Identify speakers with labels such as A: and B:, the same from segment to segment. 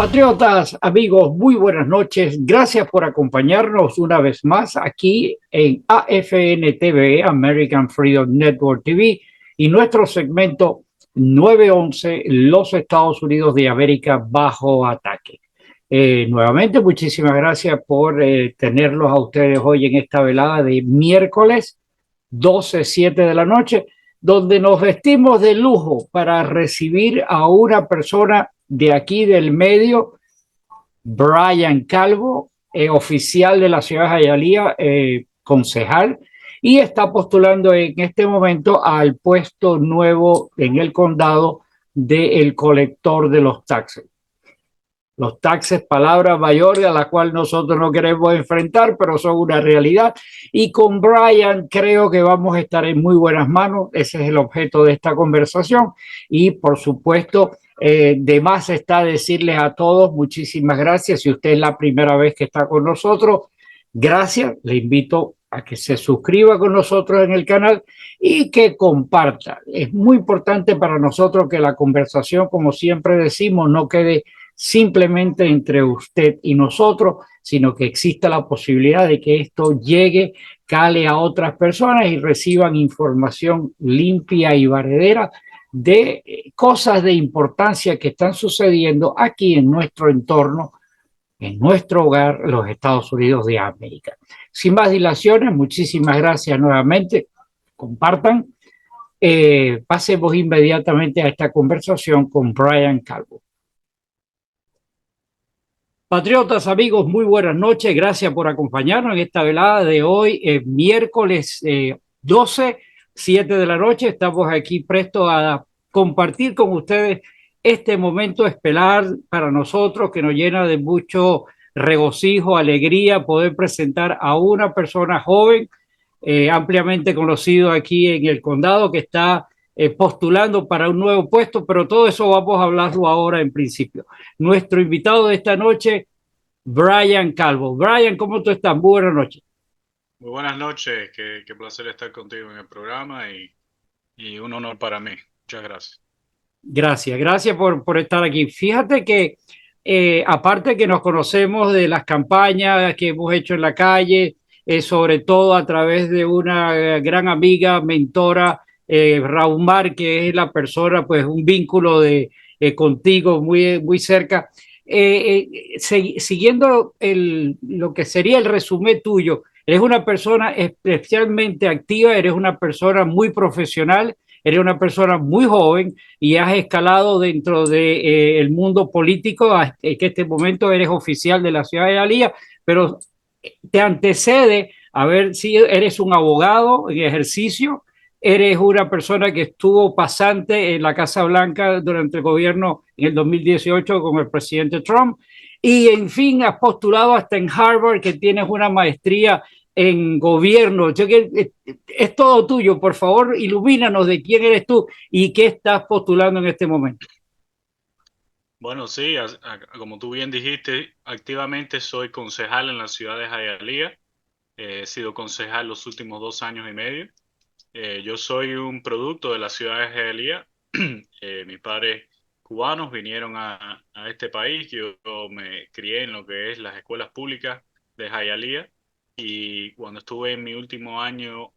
A: Patriotas, amigos, muy buenas noches. Gracias por acompañarnos una vez más aquí en AFN TV, American Freedom Network TV, y nuestro segmento 911, los Estados Unidos de América bajo ataque. Nuevamente, muchísimas gracias por tenerlos a ustedes hoy en esta velada de miércoles 12:07 de la noche, donde nos vestimos de lujo para recibir a una persona de aquí del medio, Brian Calvo, oficial de la ciudad de Hialeah, concejal, y está postulando en este momento al puesto nuevo en el condado del colector de los taxes. Los taxes, palabra mayor a la cual nosotros no queremos enfrentar, pero son una realidad. Y con Brian creo que vamos a estar en muy buenas manos. Ese es el objeto de esta conversación. Y por supuesto, de más está decirles a todos muchísimas gracias. Si usted es la primera vez que está con nosotros, gracias. Le invito a que se suscriba con nosotros en el canal y que comparta. Es muy importante para nosotros que la conversación, como siempre decimos, no quede simplemente entre usted y nosotros, sino que exista la posibilidad de que esto llegue, cale a otras personas y reciban información limpia y valedera de cosas de importancia que están sucediendo aquí en nuestro entorno, en nuestro hogar, los Estados Unidos de América. Sin más dilaciones, muchísimas gracias nuevamente. Compartan. Pasemos inmediatamente a esta conversación con Brian Calvo. Patriotas, amigos, muy buenas noches. Gracias por acompañarnos en esta velada de hoy, miércoles 12, 7 de la noche. Estamos aquí prestos a compartir con ustedes este momento estelar para nosotros que nos llena de mucho regocijo, alegría poder presentar a una persona joven, ampliamente conocido aquí en el condado, que está postulando para un nuevo puesto, pero todo eso vamos a hablarlo ahora en principio. Nuestro invitado de esta noche, Brian Calvo. Brian, ¿cómo tú estás? Muy buenas noches.
B: Muy buenas noches, qué placer estar contigo en el programa y un honor para mí. Muchas gracias.
A: Gracias por estar aquí. Fíjate que aparte que nos conocemos de las campañas que hemos hecho en la calle, sobre todo a través de una gran amiga, mentora, Raumar, que es la persona, pues un vínculo de contigo muy cerca. Siguiendo lo que sería el resumen tuyo, eres una persona especialmente activa, eres una persona muy profesional, eres una persona muy joven y has escalado dentro de, el mundo político, que este momento eres oficial de la ciudad de Hialeah, pero te antecede a ver si eres un abogado en ejercicio, eres una persona que estuvo pasante en la Casa Blanca durante el gobierno en el 2018 con el presidente Trump, y en fin has postulado hasta en Harvard, que tienes una maestría en gobierno. Yo que es todo tuyo. Por favor, ilumínanos de quién eres tú y qué estás postulando en este momento.
B: Bueno, sí, como tú bien dijiste, activamente soy concejal en la ciudad de Hialeah. He sido concejal los últimos 2 años y medio. Yo soy un producto de la ciudad de Hialeah. Mis padres cubanos vinieron a este país. Yo me crié en lo que es las escuelas públicas de Hialeah. Y cuando estuve en mi último año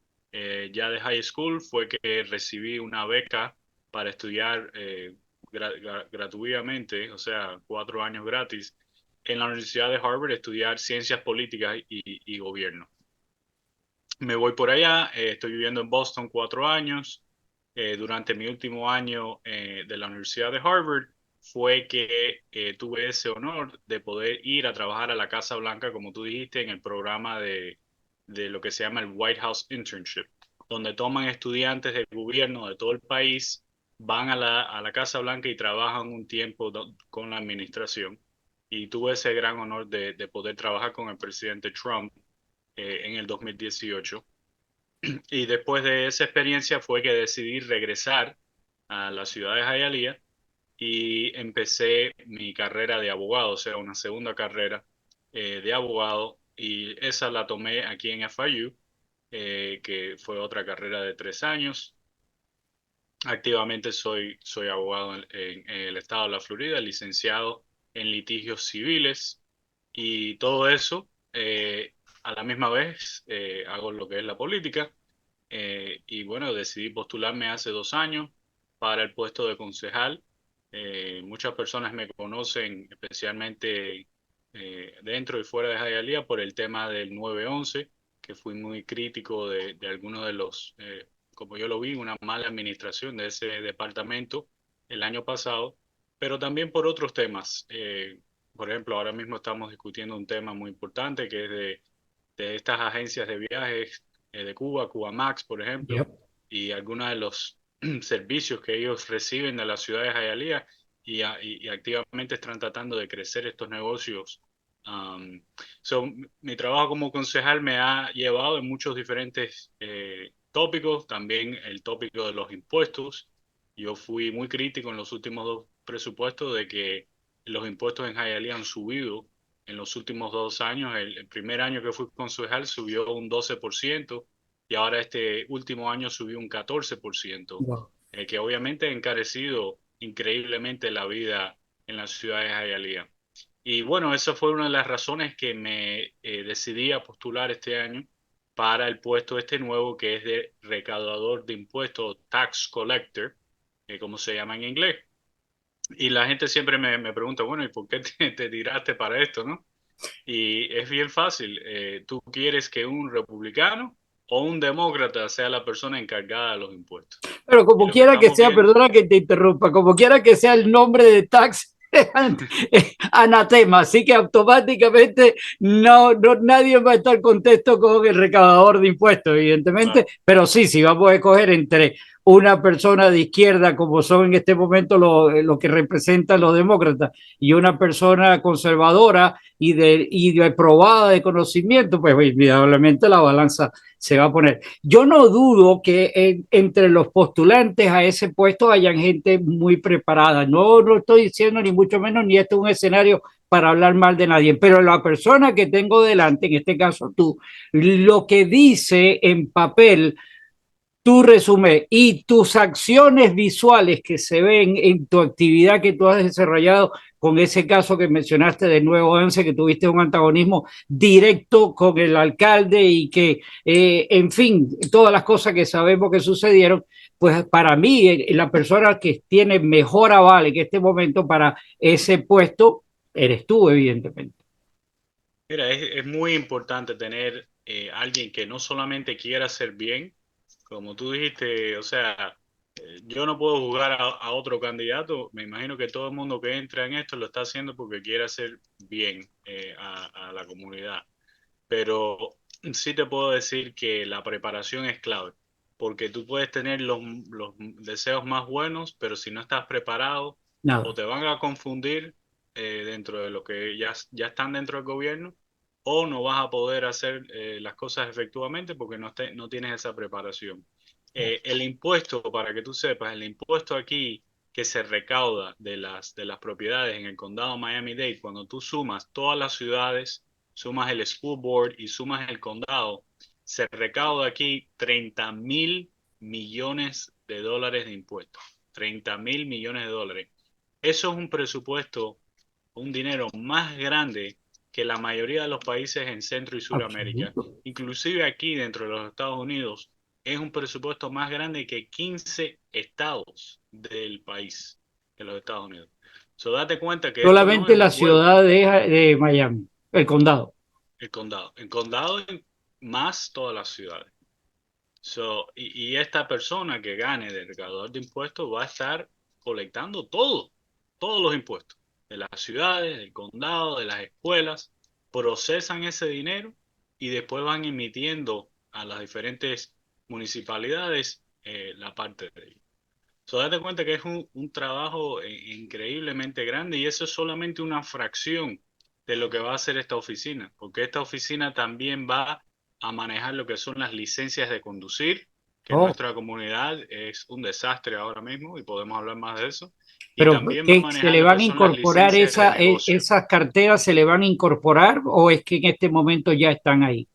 B: ya de high school fue que recibí una beca para estudiar gratuitamente, o sea, 4 años gratis, en la Universidad de Harvard, estudiar ciencias políticas y gobierno. Me voy por allá, estoy viviendo en Boston 4 años. Durante mi último año de la Universidad de Harvard fue que tuve ese honor de poder ir a trabajar a la Casa Blanca, como tú dijiste, en el programa de lo que se llama el White House Internship, donde toman estudiantes del gobierno de todo el país, van a la Casa Blanca y trabajan un tiempo con la administración. Y tuve ese gran honor de poder trabajar con el presidente Trump en el 2018. Y después de esa experiencia fue que decidí regresar a la ciudad de Hialeah y empecé mi carrera de abogado, o sea, una segunda carrera de abogado, y esa la tomé aquí en FIU, que fue otra carrera de 3 años. Activamente soy abogado en el estado de la Florida, licenciado en litigios civiles y todo eso. A la misma vez hago lo que es la política y bueno, decidí postularme hace 2 años para el puesto de concejal. Muchas personas me conocen, especialmente dentro y fuera de Hialeah, por el tema del 9/11, que fui muy crítico de algunos de los, como yo lo vi, una mala administración de ese departamento el año pasado, pero también por otros temas. Por ejemplo, ahora mismo estamos discutiendo un tema muy importante que es de estas agencias de viajes de Cuba, Cuba Max, por ejemplo,
A: Yep.
B: y algunos de los servicios que ellos reciben de la ciudad de Hialeah y activamente están tratando de crecer estos negocios. Um, Mi trabajo como concejal me ha llevado en muchos diferentes tópicos, también el tópico de los impuestos. Yo fui muy crítico en los últimos dos presupuestos de que los impuestos en Hialeah han subido en los últimos 2 años. El primer año que fui concejal subió un 12% y ahora este último año subió un 14%,
A: Wow.
B: que obviamente ha encarecido increíblemente la vida en la ciudad de Hialeah. Y bueno, esa fue una de las razones que me decidí a postular este año para el puesto este nuevo que es de recaudador de impuestos, tax collector, como se llama en inglés. Y la gente siempre me pregunta, bueno, ¿y por qué te tiraste para esto, no? Y es bien fácil. ¿Tú quieres que un republicano o un demócrata sea la persona encargada de los impuestos?
A: Pero
B: Y
A: como
B: lo que
A: quiera que
B: estamos
A: sea,
B: viendo,
A: perdona que te interrumpa, como quiera que sea el nombre de tax, anatema, así que automáticamente nadie va a estar contento con el recaudador de impuestos, evidentemente,
B: claro,
A: pero sí, si vamos a escoger entre una persona de izquierda, como son en este momento lo que representan los demócratas, y una persona conservadora y de probada de conocimiento, pues indudablemente la balanza se va a poner. Yo no dudo que entre los postulantes a ese puesto hayan gente muy preparada. No lo estoy diciendo ni mucho menos, ni este es un escenario para hablar mal de nadie, pero la persona que tengo delante, en este caso tú, lo que dice en papel tu resumen y tus acciones visuales que se ven en tu actividad que tú has desarrollado con ese caso que mencionaste del nuevo 11, que tuviste un antagonismo directo con el alcalde y que, en fin, todas las cosas que sabemos que sucedieron, pues para mí la persona que tiene mejor aval en este momento para ese puesto eres tú, evidentemente.
B: mira, es muy importante tener alguien que no solamente quiera hacer bien, como tú dijiste, o sea, yo no puedo jugar a otro candidato. Me imagino que todo el mundo que entra en esto lo está haciendo porque quiere hacer bien a la comunidad. Pero sí te puedo decir que la preparación es clave, porque tú puedes tener los deseos más buenos, pero si no estás preparado, o
A: Nada.
B: te van a confundir dentro de lo que ya están dentro del gobierno, o no vas a poder hacer las cosas efectivamente porque no tienes esa preparación. El impuesto, para que tú sepas, el impuesto aquí que se recauda de las propiedades en el condado de Miami-Dade, cuando tú sumas todas las ciudades, sumas el school board y sumas el condado, se recauda aquí 30.000 millones de dólares de impuestos. 30.000 millones de dólares. Eso es un presupuesto, un dinero más grande que la mayoría de los países en Centro y Suramérica.
A: Absoluto.
B: Inclusive aquí dentro de los Estados Unidos es un presupuesto más grande que 15 estados del país, de los Estados Unidos. So, date cuenta que esto no
A: Solamente
B: es
A: la
B: un juego.
A: ciudad de Miami, el condado.
B: El condado más todas las ciudades. Y esta persona que gane de recaudador de impuestos va a estar colectando todos los impuestos de las ciudades, del condado, de las escuelas, procesan ese dinero y después van emitiendo a las diferentes municipalidades la parte de ellos. Date cuenta que es un trabajo increíblemente grande y eso es solamente una fracción de lo que va a hacer esta oficina, porque esta oficina también va a manejar lo que son las licencias de conducir, que en
A: Oh,
B: nuestra comunidad es un desastre ahora mismo y podemos hablar más de eso, y
A: pero
B: también va a
A: ¿qué, se
B: manejar
A: le
B: lo que
A: van a
B: son las
A: incorporar
B: licencias de negocio.
A: esas carteras, se le van a incorporar o es que en este momento ya están ahí?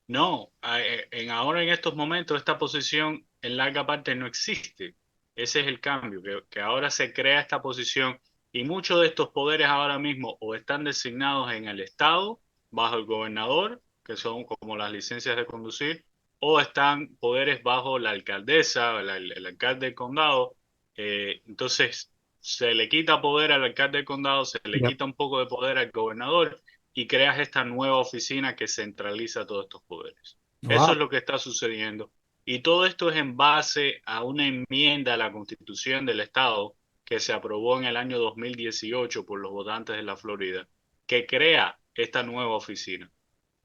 B: No, ahora en estos momentos esta posición en larga parte no existe. Ese es el cambio, que ahora se crea esta posición Y muchos de estos poderes ahora mismo o están designados en el Estado, bajo el gobernador, que son como las licencias de conducir, o están poderes bajo la alcaldesa, el alcalde del condado. Entonces, se le quita poder al alcalde del condado, se le
A: Ya.
B: quita un poco de poder al gobernador y creas esta nueva oficina que centraliza todos estos poderes. Eso es
A: Wow,
B: lo que está sucediendo. Y todo esto es en base a una enmienda a la Constitución del Estado que se aprobó en el año 2018 por los votantes de la Florida, que crea esta nueva oficina.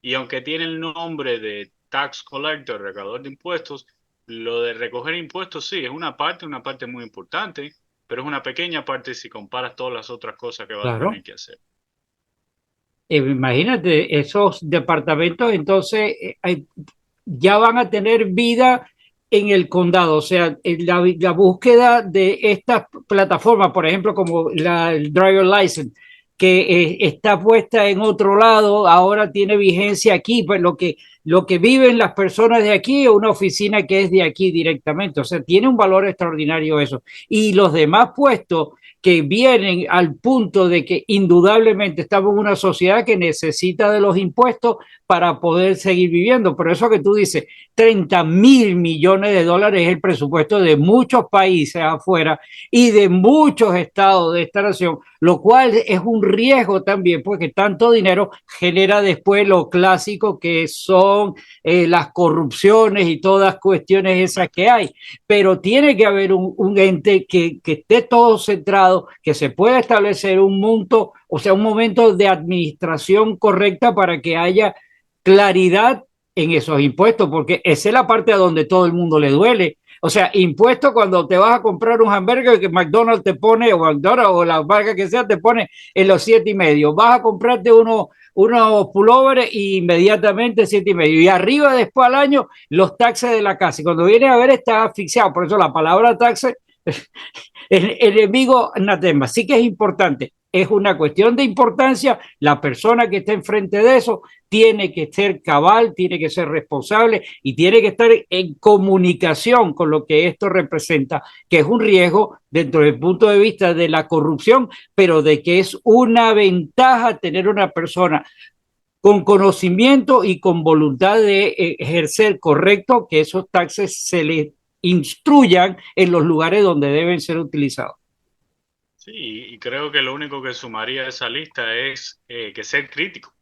B: Y aunque tiene el nombre de Tax Collector, recaudador de impuestos, lo de recoger impuestos sí, es una parte muy importante, pero es una pequeña parte si comparas todas las otras cosas que va a
A: claro.
B: tener que hacer.
A: Imagínate, esos departamentos entonces ya van a tener vida en el condado. O sea, la búsqueda de estas plataformas, por ejemplo, como el driver license, que está puesta en otro lado, ahora tiene vigencia aquí, pues lo que viven las personas de aquí, una oficina que es de aquí directamente. O sea, tiene un valor extraordinario eso. Y los demás puestos que vienen al punto de que indudablemente estamos en una sociedad que necesita de los impuestos para poder seguir viviendo. Pero eso que tú dices, 30.000 millones de dólares es el presupuesto de muchos países afuera y de muchos estados de esta nación, lo cual es un riesgo también, porque tanto dinero genera después lo clásico que son las corrupciones y todas cuestiones esas
B: Exactamente.
A: que hay. Pero tiene que haber un ente que esté todo centrado, que se pueda establecer un monto, o sea, un momento de administración correcta para que haya claridad en esos impuestos, porque esa es la parte a donde todo el mundo le duele. O sea, impuestos cuando te vas a comprar un hamburger que McDonald's te pone, o McDonald's, o la marca que sea, te pone en los 7,5. Vas a comprarte unos pullovers y inmediatamente 7,5. Y arriba después al año los taxes de la casa. Y cuando vienes a ver, estás asfixiado. Por eso la palabra taxes el enemigo anatema. Sí que es importante, es una cuestión de importancia. La persona que está enfrente de eso tiene que ser cabal, tiene que ser responsable y tiene que estar en comunicación con lo que esto representa, que es un riesgo dentro del punto de vista de la corrupción, pero de que es una ventaja tener una persona con conocimiento y con voluntad de ejercer correcto, que esos taxes se les instruyan en los lugares donde deben ser utilizados.
B: Sí, y creo que lo único que sumaría a esa lista es que ser crítico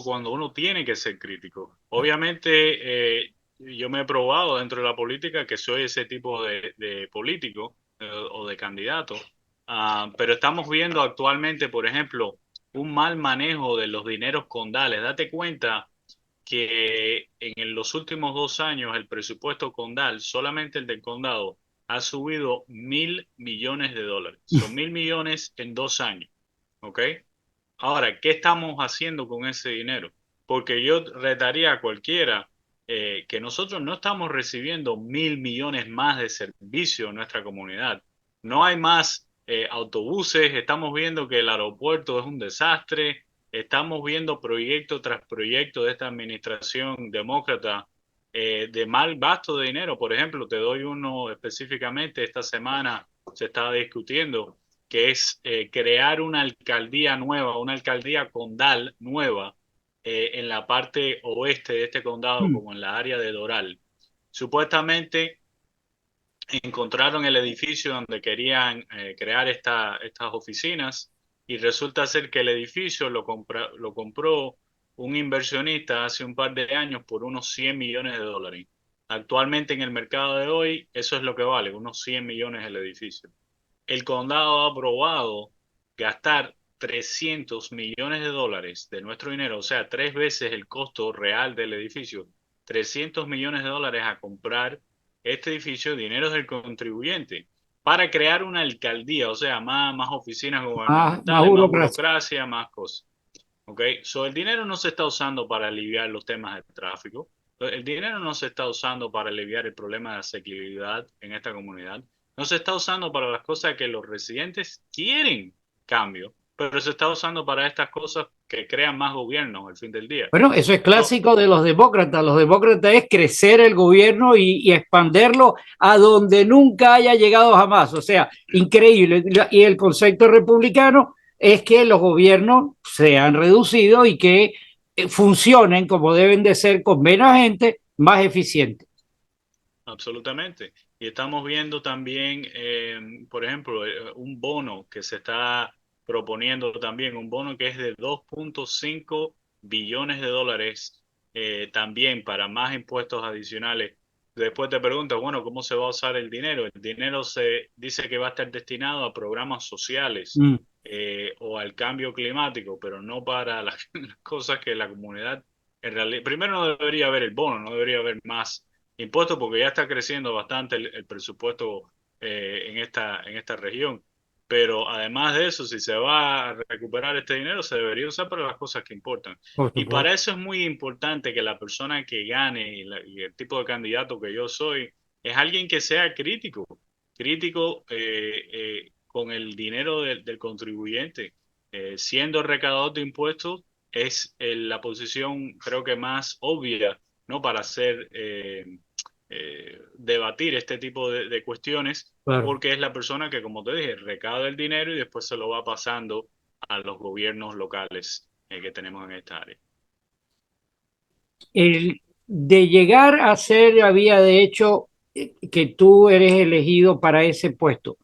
B: cuando uno tiene que ser crítico. Obviamente, yo me he probado dentro de la política que soy ese tipo de político o de candidato. Pero estamos viendo actualmente, por ejemplo, un mal manejo de los dineros condales. Date cuenta que en los últimos 2 años el presupuesto condal, solamente el del condado, ha subido $1.000 millones. Son 1.000 millones en 2 años, ¿ok? Ahora, ¿qué estamos haciendo con ese dinero? Porque yo retaría a cualquiera que nosotros no estamos recibiendo 1.000 millones más de servicio en nuestra comunidad. No hay más autobuses, estamos viendo que el aeropuerto es un desastre, estamos viendo proyecto tras proyecto de esta administración demócrata de mal gasto de dinero. Por ejemplo, te doy uno específicamente, esta semana se estaba discutiendo que es crear una alcaldía nueva, una alcaldía condal nueva en la parte oeste de este condado,
A: Mm.
B: como en la área de Doral. Supuestamente encontraron el edificio donde querían crear estas oficinas y resulta ser que el edificio lo compró un inversionista hace un par de años por unos $100 millones. Actualmente en el mercado de hoy eso es lo que vale, unos 100 millones el edificio. El condado ha aprobado gastar $300 millones de nuestro dinero, o sea, 3 veces el costo real del edificio, $300 millones a comprar este edificio, dinero del contribuyente, para crear una alcaldía, o sea, más oficinas
A: Más
B: gubernamentales, más
A: burocracia.
B: burocracia, más cosas. ¿Ok? So, el dinero no se está usando para aliviar los temas de tráfico. El dinero no se está usando para aliviar el problema de asequibilidad en esta comunidad. No se está usando para las cosas que los residentes quieren cambio, pero se está usando para estas cosas que crean más gobiernos al fin del día.
A: Bueno, eso es
B: So,
A: clásico de los demócratas. Los demócratas es crecer el gobierno y expanderlo a donde nunca haya llegado jamás. O sea, increíble. Y el concepto republicano es que los gobiernos se han reducido y que funcionen como deben de ser con menos gente, más eficiente.
B: absolutamente. Y estamos viendo también, por ejemplo, un bono que se está proponiendo también, un bono que es de 2.5 billones de dólares, también para más impuestos adicionales. Después te preguntas, bueno, ¿cómo se va a usar el dinero? El dinero se dice que va a estar destinado a programas sociales,
A: Mm,
B: o al cambio climático, pero no para las cosas que la comunidad en realidad, primero no debería haber el bono, no debería haber más impuestos porque ya está creciendo bastante el presupuesto, en esta región. Pero además de eso, si se va a recuperar este dinero, se debería usar para las cosas que importan.
A: por
B: Y para
A: supuesto.
B: eso es muy importante que la persona que gane y el tipo de candidato que yo soy es alguien que sea crítico, crítico, con el dinero del contribuyente. Siendo recaudador de impuestos es la posición creo que más obvia, ¿no? Para hacer, debatir este tipo de cuestiones,
A: Claro.
B: porque es la persona que, como te dije, recauda el dinero y después se lo va pasando a los gobiernos locales, que tenemos en esta área.
A: De llegar a ser, había de hecho que tú eres elegido para ese puesto.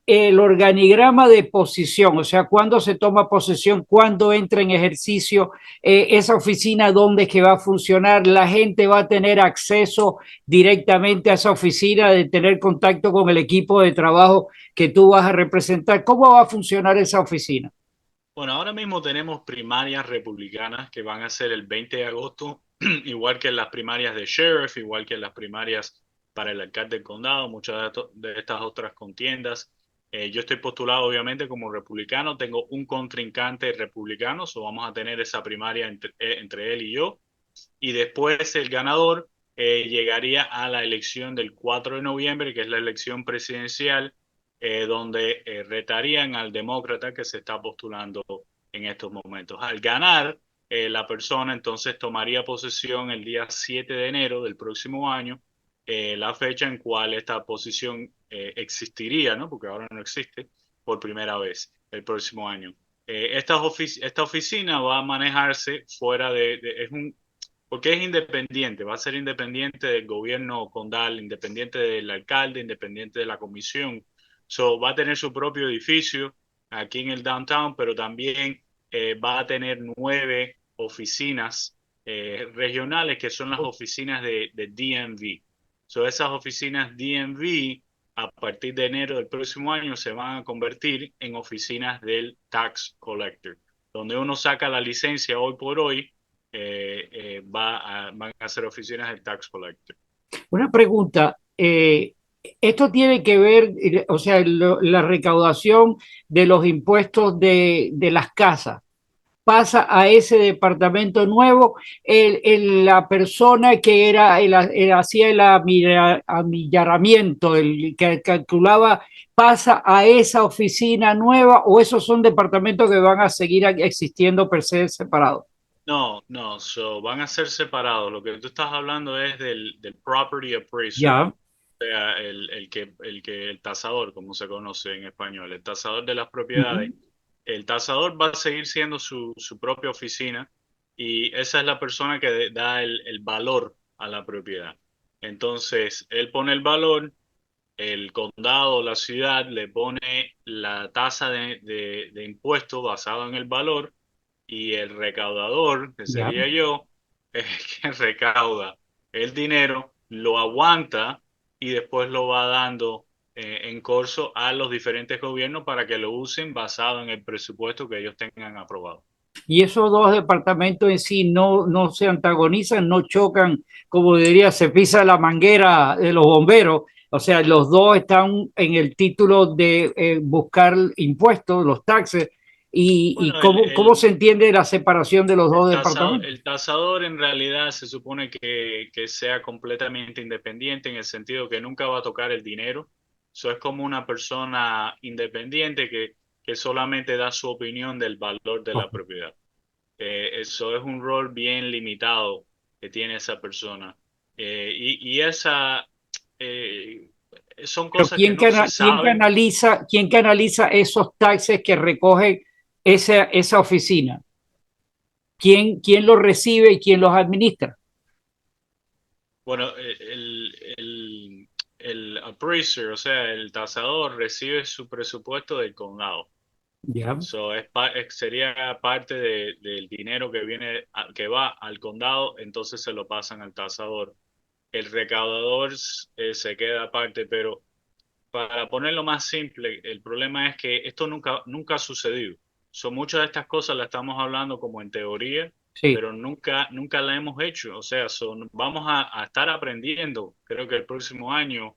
A: El organigrama de posición, o sea, cuándo se toma posesión, cuándo entra en ejercicio, esa oficina, dónde es que va a funcionar, la gente va a tener acceso directamente a esa oficina, de tener contacto con el equipo de trabajo que tú vas a representar. ¿Cómo va a funcionar esa oficina?
B: Bueno, ahora mismo tenemos primarias republicanas que van a ser el 20 de agosto, igual que las primarias de sheriff, igual que las primarias para el alcalde del condado, muchas de estas otras contiendas. Yo estoy postulado obviamente como republicano, tengo un contrincante republicano, so vamos a tener esa primaria entre él y yo. Y después el ganador, llegaría a la elección del 4 de noviembre, que es la elección presidencial, donde retarían al demócrata que se está postulando en estos momentos. Al ganar, la persona entonces tomaría posesión el día 7 de enero del próximo año, la fecha en cual esta posición, existiría, ¿no? Porque ahora no existe, por primera vez el próximo año. Esta oficina va a manejarse fuera es un, porque es independiente, va a ser independiente del gobierno condal, independiente del alcalde, independiente de la comisión. So, va a tener su propio edificio aquí en el downtown, pero también, va a tener 9 oficinas, regionales, que son las oficinas de DMV. So, esas oficinas DMV, a partir de enero del próximo año, se van a convertir en oficinas del tax collector, donde uno saca la licencia hoy por hoy, van a ser oficinas del tax collector.
A: Una pregunta, esto tiene que ver, o sea, la recaudación de los impuestos de las casas pasa a ese departamento nuevo, la persona que hacía el amillaramiento, el que calculaba, pasa a esa oficina nueva o esos son departamentos que van a seguir existiendo per se separados.
B: No, no, van a ser separados. Lo que tú estás hablando es del property appraiser,
A: Ya.
B: o sea, el tasador, como se conoce en español, el tasador de las
A: Uh -huh.
B: propiedades. El tasador va a seguir siendo su propia oficina, y esa es la persona que da el valor a la propiedad. Entonces, él pone el valor, el condado, la ciudad le pone la tasa de impuesto basado en el valor, y el recaudador, que
A: Ya.
B: sería yo, es el que recauda el dinero, lo aguanta y después lo va dando, en curso a los diferentes gobiernos para que lo usen basado en el presupuesto que ellos tengan aprobado.
A: Y esos dos departamentos en sí no se antagonizan, no chocan, como diría, se pisa la manguera de los bomberos. O sea, los dos están en el título de buscar impuestos, los taxes, y
B: Bueno,
A: cómo se entiende la separación de los dos departamentos.
B: el tasador en realidad se supone que sea completamente independiente en el sentido que nunca va a tocar el dinero. Eso es como una persona independiente que que solamente da su opinión del valor de la propiedad. Eso es un rol bien limitado que tiene esa persona. Y esa son
A: Pero
B: cosas que no se saben.
A: quién canaliza esos taxes que recoge esa oficina? ¿Quién los recibe y quién los administra?
B: Bueno, el appraiser, o sea, el tasador, recibe su presupuesto del condado.
A: Ya.
B: So, sería parte del dinero que viene, que va al condado, entonces se lo pasan al tasador. El recaudador se queda aparte, pero para ponerlo más simple, el problema es que esto nunca ha sucedido. Son muchas de estas cosas las estamos hablando como en teoría,
A: Sí.
B: pero nunca la hemos hecho. O sea, vamos a estar aprendiendo, creo que el próximo año,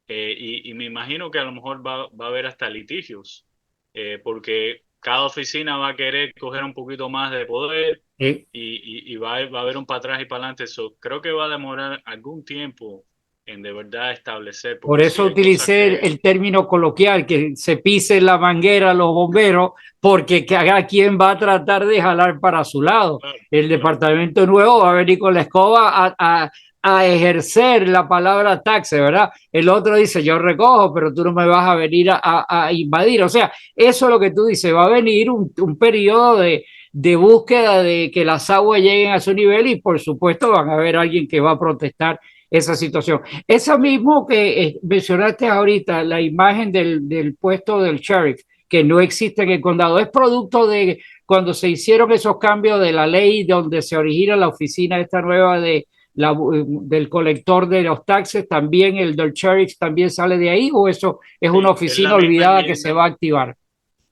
B: y me imagino que a lo mejor va a haber hasta litigios, porque cada oficina va a querer coger un poquito más de poder y va a haber un para atrás y para adelante. Creo que va a demorar algún tiempo en de verdad establecer,
A: Por
B: porque sí
A: eso
B: hay cosas
A: utilicé
B: que...
A: el término coloquial, que se pise la manguera a los bomberos, porque cada quien va a tratar de jalar para su lado.
B: Claro,
A: El
B: claro.
A: departamento nuevo va a venir con la escoba a ejercer la palabra taxe, ¿verdad? El otro dice, yo recojo, pero tú no me vas a venir a invadir. O sea, eso es lo que tú dices, va a venir un periodo de búsqueda de que las aguas lleguen a su nivel y por supuesto van a haber alguien que va a protestar esa situación. Eso
B: Sí.
A: mismo que mencionaste ahorita, la imagen del puesto del sheriff, que no existe en el condado, es producto de cuando se hicieron esos cambios de la ley donde se origina la oficina esta nueva del colector de los taxes, también el del sheriff también sale de ahí, o eso es una
B: Sí, es
A: oficina
B: la misma
A: olvidada que se
B: enmienda.
A: va a activar.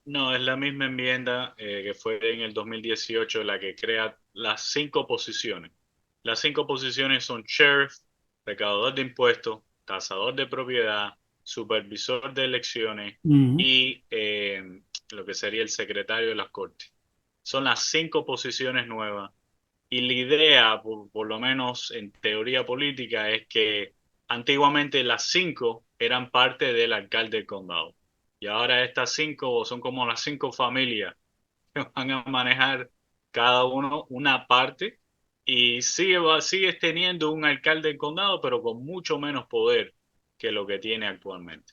B: No, es la misma enmienda que fue en el 2018 la que crea las 5 posiciones. Las 5 posiciones son sheriff, recaudador de impuestos, tasador de propiedad, supervisor de elecciones
A: Uh -huh.
B: y lo que sería el secretario de las cortes. Son las 5 posiciones nuevas. Y la idea, por lo menos en teoría política, es que antiguamente las 5 eran parte del alcalde del condado. Y ahora estas 5 son como las 5 familias que van a manejar cada uno una parte. Y sigues teniendo un alcalde del condado, pero con mucho menos poder que lo que tiene actualmente.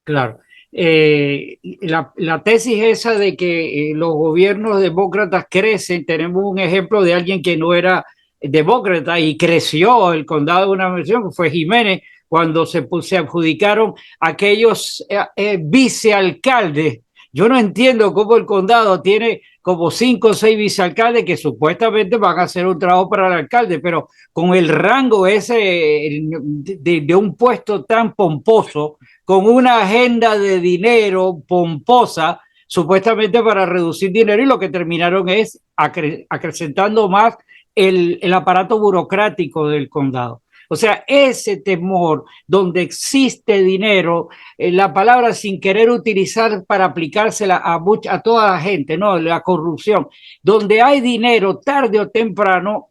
A: Claro. La tesis esa de que los gobiernos demócratas crecen, tenemos un ejemplo de alguien que no era demócrata y creció el condado de una nación, que fue Jiménez, cuando se adjudicaron aquellos vicealcaldes. Yo no entiendo cómo el condado tiene como 5 o 6 vicealcaldes que supuestamente van a hacer un trabajo para el alcalde, pero con el rango ese de un puesto tan pomposo, con una agenda de dinero pomposa, supuestamente para reducir dinero, y lo que terminaron es acrecentando más el aparato burocrático del condado. O sea, ese temor donde existe dinero, la palabra sin querer utilizar para aplicársela a toda la gente, ¿no? La corrupción, donde hay dinero tarde o temprano,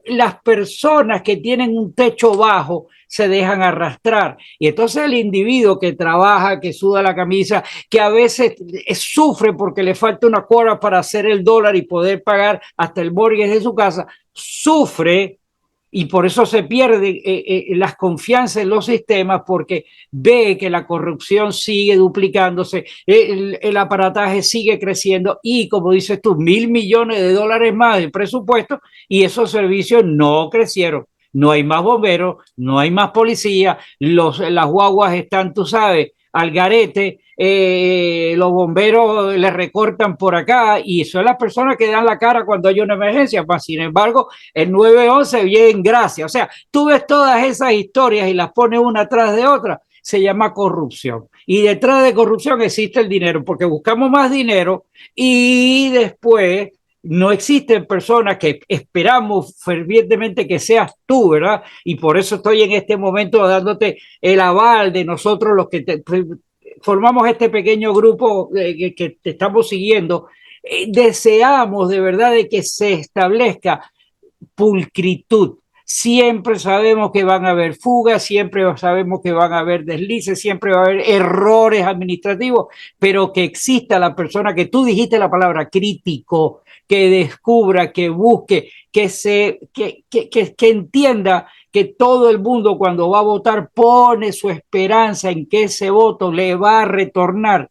A: las personas que tienen un techo bajo se dejan arrastrar. Y entonces el individuo que trabaja, que suda la camisa, que a veces sufre porque le falta una cuota para hacer el dólar y poder pagar hasta el mortgage de su casa, sufre y por eso se pierde las confianzas en los sistemas porque ve que la corrupción sigue duplicándose, el aparataje sigue creciendo y como dices tú, $1.000 millones más de presupuesto y esos servicios no crecieron. No hay más bomberos, no hay más policía, las guaguas están, tú sabes, al garete, los bomberos le recortan por acá y son las personas que dan la cara cuando hay una emergencia. Sin embargo, el 911 bien, gracias. O sea, tú ves todas esas historias y las pones una tras de otra, se llama corrupción. Y detrás de corrupción existe el dinero, porque buscamos más dinero y después no existen personas que esperamos fervientemente que seas tú, ¿verdad? Y por eso estoy en este momento dándote el aval de nosotros los que formamos este pequeño grupo que te estamos siguiendo. Deseamos de verdad de que se establezca pulcritud, siempre sabemos que van a haber fugas, siempre sabemos que van a haber deslices, siempre va a haber errores administrativos, pero que exista la persona que tú dijiste la palabra crítico, que descubra, que busque, que entienda que todo el mundo cuando va a votar pone su esperanza en que ese voto le va a retornar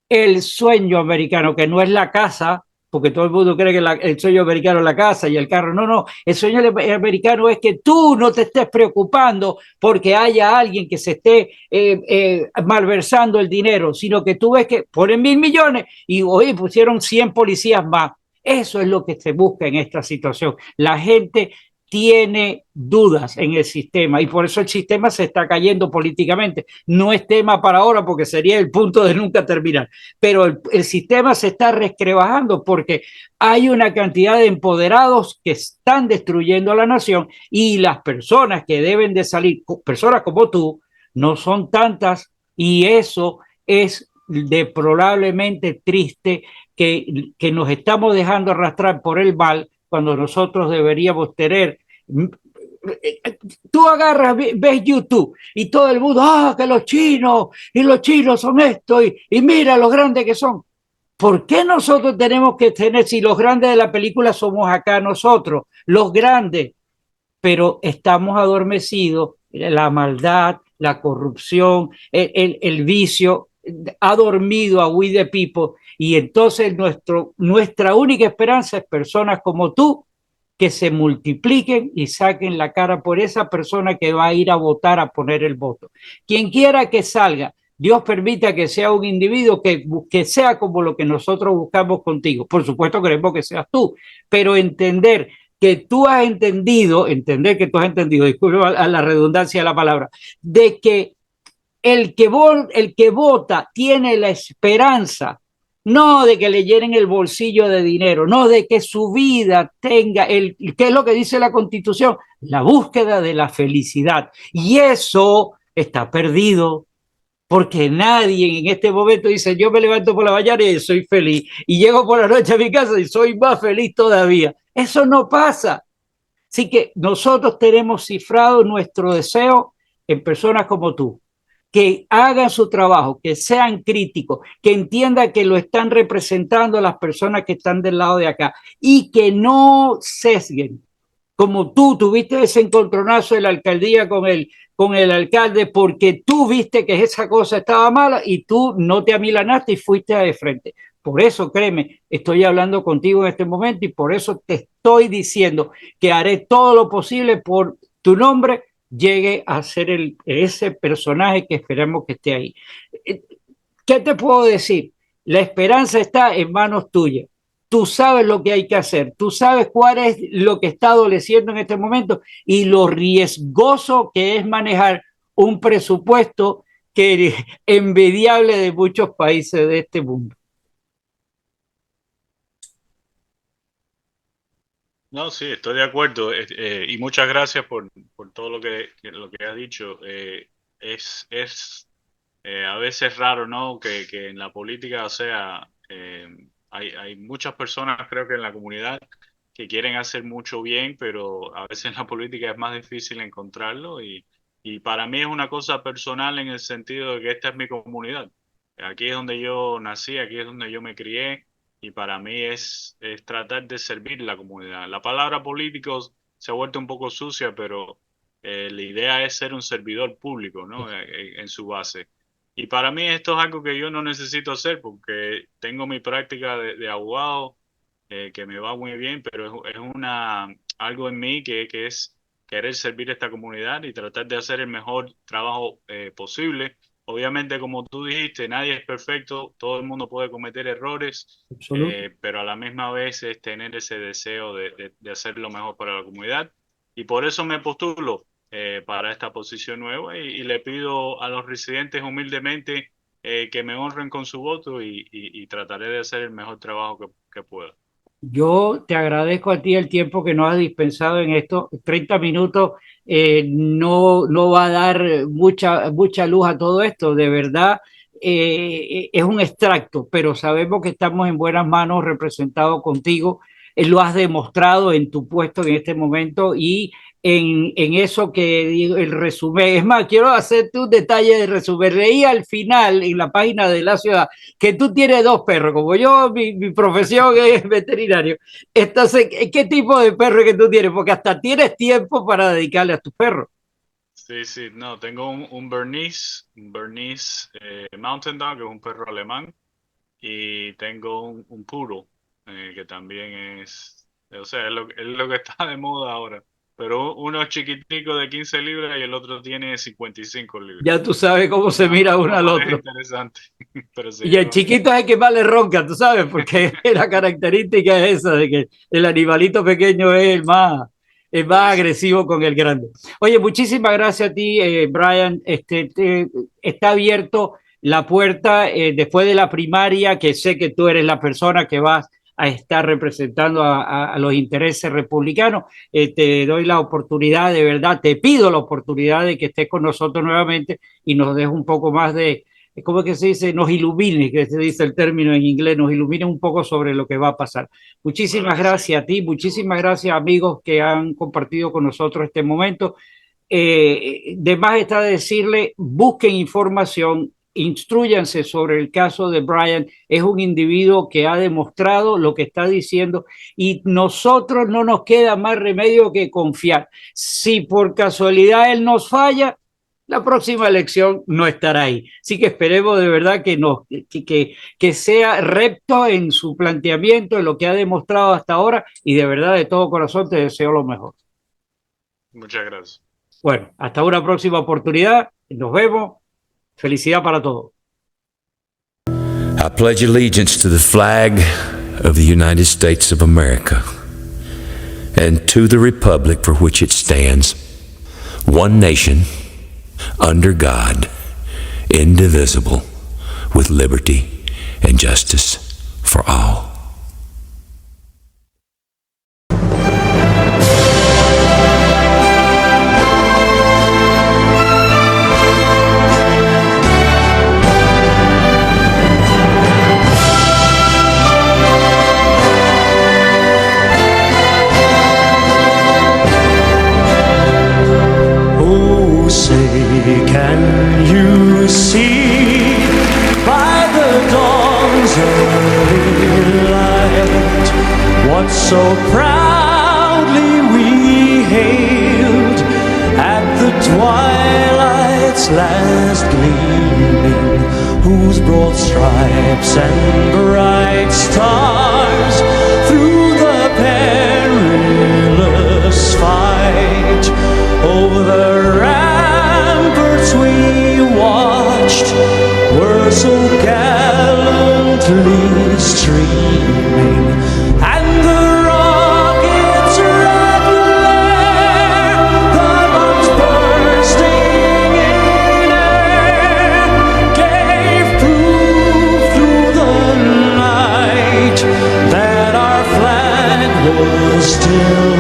A: el sueño americano, que no es la casa, porque todo el mundo cree que el sueño americano es la casa y el carro. No, no, el sueño americano es que tú no te estés preocupando porque haya alguien que se esté malversando el dinero, sino que tú ves que ponen 1.000 millones y hoy pusieron 100 policías más. Eso es lo que se busca en esta situación. La gente tiene dudas en el sistema y por eso el sistema se está cayendo políticamente. No es tema para ahora porque sería el punto de nunca terminar, pero el sistema se está resquebrajando porque hay una cantidad de empoderados que están destruyendo a la nación y las personas que deben de salir, personas como tú, no son tantas y eso es deplorablemente triste que nos estamos dejando arrastrar por el mal cuando nosotros deberíamos tener. Tú agarras, ves YouTube y todo el mundo, que los chinos y los chinos son esto y mira lo grandes que son. ¿Por qué nosotros tenemos que tener, si los grandes de la película somos acá nosotros, los grandes, pero estamos adormecidos, la maldad, la corrupción, el vicio ha dormido a we the people y entonces nuestra única esperanza es personas como tú que se multipliquen y saquen la cara por esa persona que va a ir a votar a poner el voto. Quien quiera que salga, Dios permita que sea un individuo que sea como lo que nosotros buscamos contigo. Por supuesto queremos que seas tú, pero entender que tú has entendido, disculpe a la redundancia de la palabra, de que el que vota tiene la esperanza, no de que le llenen el bolsillo de dinero, no de que su vida tenga ¿qué es lo que dice la Constitución? La búsqueda de la felicidad. Y eso está perdido, porque nadie en este momento dice, yo me levanto por la mañana y soy feliz, y llego por la noche a mi casa y soy más feliz todavía. Eso no pasa. Así que nosotros tenemos cifrado nuestro deseo en personas como tú, que hagan su trabajo, que sean críticos, que entiendan que lo están representando las personas que están del lado de acá y que no sesguen. Como tú tuviste ese encontronazo de la alcaldía con el alcalde porque tú viste que esa cosa estaba mala y tú no te amilanaste y fuiste de frente. Por eso, créeme, estoy hablando contigo en este momento y por eso te estoy diciendo que haré todo lo posible por tu nombre llegue a ser ese personaje que esperamos que esté ahí. ¿Qué te puedo decir? La esperanza está en manos tuyas. Tú sabes lo que hay que hacer, tú sabes cuál es lo que está adoleciendo en este momento y lo riesgoso que es manejar un presupuesto que es envidiable de muchos países de este mundo.
B: No, sí, estoy de acuerdo y muchas gracias por todo lo que has dicho. Es a veces raro, ¿no? Que en la política, o sea, hay muchas personas, creo que en la comunidad, que quieren hacer mucho bien, pero a veces en la política es más difícil encontrarlo y para mí es una cosa personal en el sentido de que esta es mi comunidad. Aquí es donde yo nací, aquí es donde yo me crié y para mí es tratar de servir la comunidad. La palabra político se ha vuelto un poco sucia, pero la idea es ser un servidor público, ¿no? En su base. Y para mí esto es algo que yo no necesito hacer porque tengo mi práctica de abogado que me va muy bien, pero es algo en mí que es querer servir a esta comunidad y tratar de hacer el mejor trabajo posible. Obviamente, como tú dijiste, nadie es perfecto, todo el mundo puede cometer errores, pero a la misma vez es tener ese deseo de hacer lo mejor para la comunidad. Y por eso me postulo para esta posición nueva y le pido a los residentes humildemente que me honren con su voto y trataré de hacer el mejor trabajo que pueda.
A: Yo te agradezco a ti el tiempo que nos has dispensado en esto. 30 minutos no va a dar mucha luz a todo esto. De verdad, es un extracto, pero sabemos que estamos en buenas manos representados contigo. Lo has demostrado en tu puesto en este momento y en eso que digo, el resumen. Es más, quiero hacerte un detalle de resumen. Leí al final en la página de la ciudad que tú tienes 2 perros, como yo, mi profesión es veterinario. Entonces, ¿qué tipo de perro que tú tienes? Porque hasta tienes tiempo para dedicarle a tus perros.
B: Sí, sí, no, tengo un Bernese, Mountain Dog, que es un perro alemán, y tengo un Poodle, que también o sea, es lo que está de moda ahora. Pero uno es chiquitico de 15 libras y el otro tiene 55 libras.
A: Ya tú sabes cómo se mira uno
B: Una
A: al
B: pareja
A: otro.
B: interesante, pero se
A: Y el
B: llevan bien.
A: chiquito es el que más le ronca, tú sabes, porque la característica es esa, de que el animalito pequeño es el
B: Sí,
A: más
B: sí.
A: agresivo con el grande. Oye, muchísimas gracias a ti, Brian. Está abierto la puerta después de la primaria, que sé que tú eres la persona que vas a estar representando a los intereses republicanos. Te doy la oportunidad, de verdad, te pido la oportunidad de que estés con nosotros nuevamente y nos des un poco más de, ¿cómo es que se dice? Nos ilumine, que se dice el término en inglés, nos ilumine un poco sobre lo que va a pasar.
B: Claro
A: Muchísimas
B: que sí,
A: gracias a ti,
B: mucho
A: muchísimas
B: gusto.
A: gracias amigos que han compartido con nosotros este momento. De más está decirle, busquen información, instruyanse sobre el caso de Brian. Es un individuo que ha demostrado lo que está diciendo y nosotros no nos queda más remedio que confiar. Si por casualidad él nos falla, la próxima elección no estará ahí. Así que esperemos de verdad que sea recto en su planteamiento, en lo que ha demostrado hasta ahora, y de verdad de todo corazón te deseo lo mejor.
B: Muchas gracias.
A: Bueno, hasta una próxima oportunidad. Nos vemos. Felicidad para todos.
C: I pledge allegiance to the flag of the United States of America and to the republic for which it stands, one nation, under God, indivisible, with liberty and justice for all.
D: Can you see by the dawn's early light what so proudly we hailed at the twilight's last gleaming, whose broad stripes and bright stars through the perilous fight over the ramparts we watched were so gallantly streaming, and the rockets' red glare, the bombs bursting in air, gave proof through the night that our flag was still